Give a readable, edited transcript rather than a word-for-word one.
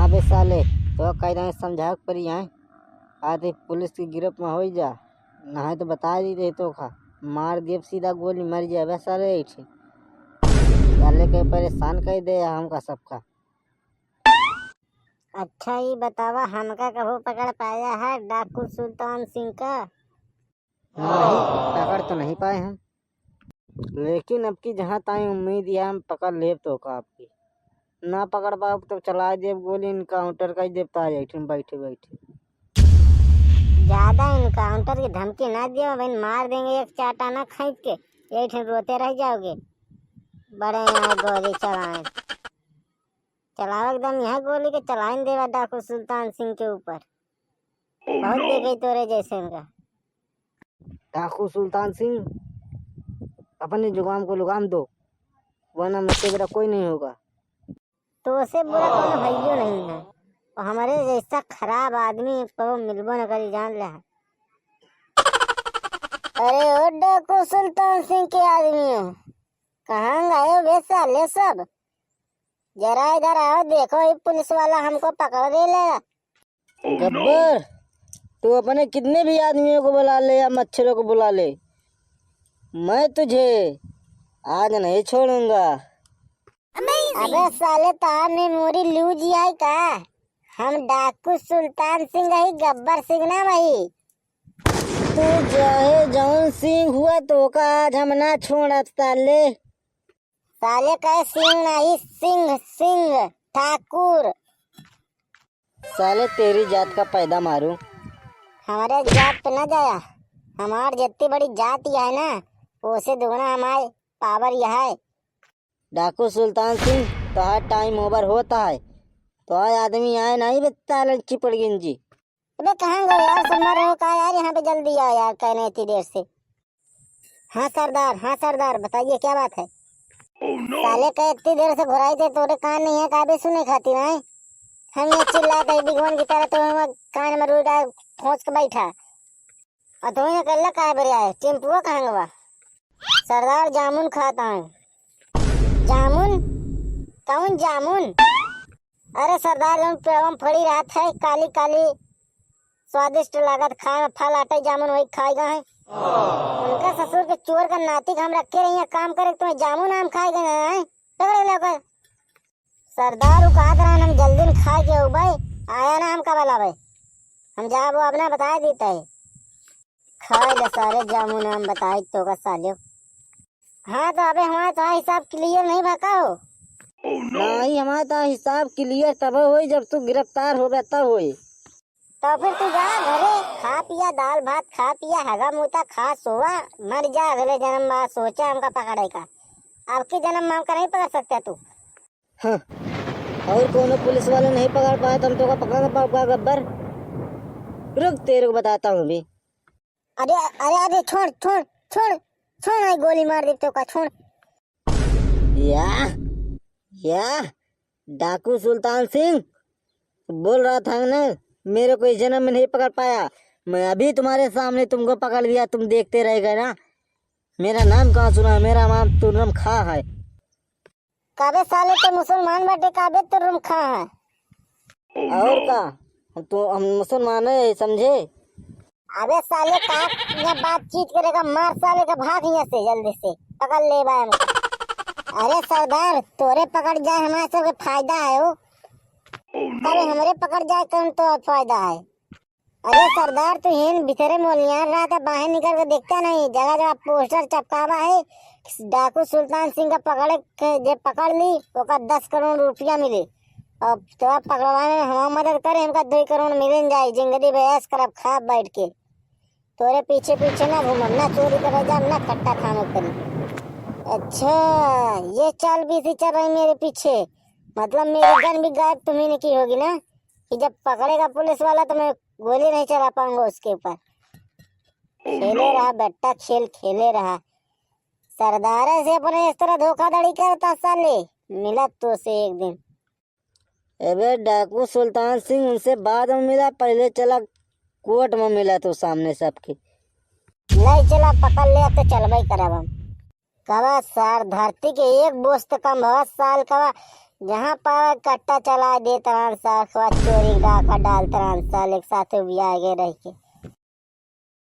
अबे साले तो कहीं समझा परी आए आते पुलिस की गिरफ्त में हो जा ना तो बता दी दे तो खा मार दिए सीधा गोली मर जाए बस साले ऐसे साले के परेशान कर दे हमका सबका। अच्छा ये बतावा हमका कभू पकड़ पाया है डाकू सुल्तान सिंह का? नहीं पकड़ तो नहीं पाए हम, लेकिन अब की जहाँ ताई उम्मीद है हम पकड़ ले तो का आपकी ना पकड़ पाओ तो चला दे गोली इनकाउंटर का ही देवता है बैठे बैठे। ज्यादा इनकाउंटर की धमकी ना दियो भाई, मार देंगे एक चाटाना खींच के, यही रोते रह जाओगे। बड़े यहाँ गोली चलाए चलाओ एकदम यहाँ गोली के चलाइन देवा डाकू सुल्तान सिंह के ऊपर। बहुत देखे तोरे जैसे इनका। डाकू सुल्तान सिंह अपने जुगाम को लगाम दो वरना मुझसे मेरा कोई नहीं होगा। तो उसे बुरा कोनो भइयो नहीं है और हमारे जैसा खराब आदमी को मिलबो न करी, जान ले। अरे ओ डाकू सुल्तान सिंह के आदमियों, कहाँ गए वे साले सब? जरा इधर आओ, देखो ये पुलिस वाला हमको पकड़ ले लेगा। गब्बर तू अपने कितने भी आदमियों को बुला ले या मच्छरों को बुला ले, मैं तुझे आज नहीं छोड़ूंगा। अबे साले तार मेमोरी लूज है का? हम डाकू सुल्तान सिंह है, गब्बर सिंह ना भाई। तू चाहे जौन सिंह हुआ तो का आज हम ना छोड़ा साले। साले कहे सिंह नहीं, सिंह सिंह ठाकुर। साले तेरी जात का पैदा मारूं। हमारे जात पे न जाया, हमार जितनी बड़ी जात यह है ना उसे दुगना हमारे पावर यह है। डाकू सुल्तान सिंह तो आज टाइम ओवर होता है तो आज आदमी आए नहीं बता लंची पड़ गई जी। अबे कहाँ गए यार, सब मर रहे हो का यार? यहाँ पे जल्दी आओ यार, कहने इतनी देर से। हाँ सरदार बताइए क्या बात है? साले कहे इतनी देर से घुराई थे, तोरे कान नहीं है काबे सुने खाती ना? हम ये चिल्लाते बिगवन की तरह तो कान में रुई खोज के बैठा और तुम्हें कल कहा बरे आए टेम्पुआ कहाँ गवा? सरदार जामुन खाता है। जामुन? कौन जामुन? अरे सरदार हम पेड़ों फड़ी रात है, काली काली स्वादिष्ट लागत खाए में फल आटे जामुन वही खाएगा है। उनका ससुर के चोर का नाती हम रखे रही काम करे तुम्हें जामुन आम खाएगा है? पकड़े लेकर सरदार वो कहा था हम जल्दी खा के हो भाई आया ना हम कब लावे, हम जा वो अपना बता देता है। खाए ले सारे जामुन आम बताए तो का सालियो। हाँ तो अबे हमारा तो हिसाब क्लियर नहीं भका हो। नहीं हमारा तो हिसाब क्लियर तब हो जब तू गिरफ्तार हो गया तब हो। तो फिर तू जा घरे, खा पिया दाल भात, खा पिया हगा मूता, खा सोवा, मर जा। अगले जन्म में सोचा हमका पकड़े का, अब के जन्म में हमका नहीं पकड़ सकता तू। हाँ और कोनो पुलिस वाले नहीं पकड़ पाए तुम तो का पकड़ना पड़ेगा गब्बर। रुक तेरे को बताता हूँ अभी। अरे अरे अरे छोड़ छोड़ छोड़ छोड़, आई गोली मार दी तो का छोड़। या डाकू सुल्तान सिंह बोल रहा था ना मेरे को इस जन्म में नहीं पकड़ पाया, मैं अभी तुम्हारे सामने तुमको पकड़ लिया, तुम देखते रह गए ना। मेरा नाम कहाँ सुना है? मेरा नाम तुर्रम खां है। काबे साले तो मुसलमान बाटे, काबे तुर्रम खां है। और का तो हम मुसलमान है समझे? अबे साले का यहाँ बातचीत करेगा, मार साले का, भाग यहाँ से जल्दी से, पकड़ ले भाई हमको। अरे सरदार तोरे पकड़ जाए हमारे सबके फायदा है वो, अरे हमारे पकड़ जाए कौन तो फायदा है। अरे सरदार तू हिन भीतरे मोलियार रहा था, बाहर निकल के देखता नहीं, जगह जगह पोस्टर चपकावा है डाकू सुल्तान सिंह का पकड़े जे पकड़ ली तो का 10 करोड़ रुपया मिले, अब तो पकड़वाने में हमारी मदद करे हमका 2 करोड़ मिल जाए, जिंदगी बयास करब खा बैठ के, तोरे पीछे पीछे ना घूमब, ना चोरी करे जा, ना खट्टा खानो करी। अच्छा ये चाल भी सी चल रही मेरे पीछे, मतलब मेरी गन भी गायब तुम्ही ने की होगी ना, कि जब पकड़ेगा पुलिस वाला तो मैं गोली नहीं चला पाऊंगा उसके ऊपर। खेले रहा बेटा, खेल खेले रहा। सरदार से अपने इस तरह धोखाधड़ी करता साले, मिला तो से एक दिन। अबे डाकू सुल्तान सिंह उनसे बाद में मिला, पहले चला कोर्ट में मिला तो सामने सबके। नहीं चला पकड़ लिया तो चल भाई करब हम। कवा सार धरती के एक बोझ तो कम भवा साल कवा जहाँ पावे कट्टा चला दे तरान सा, अखवा चोरी डाका डाल तरान साल एक साथ भी आगे रह के।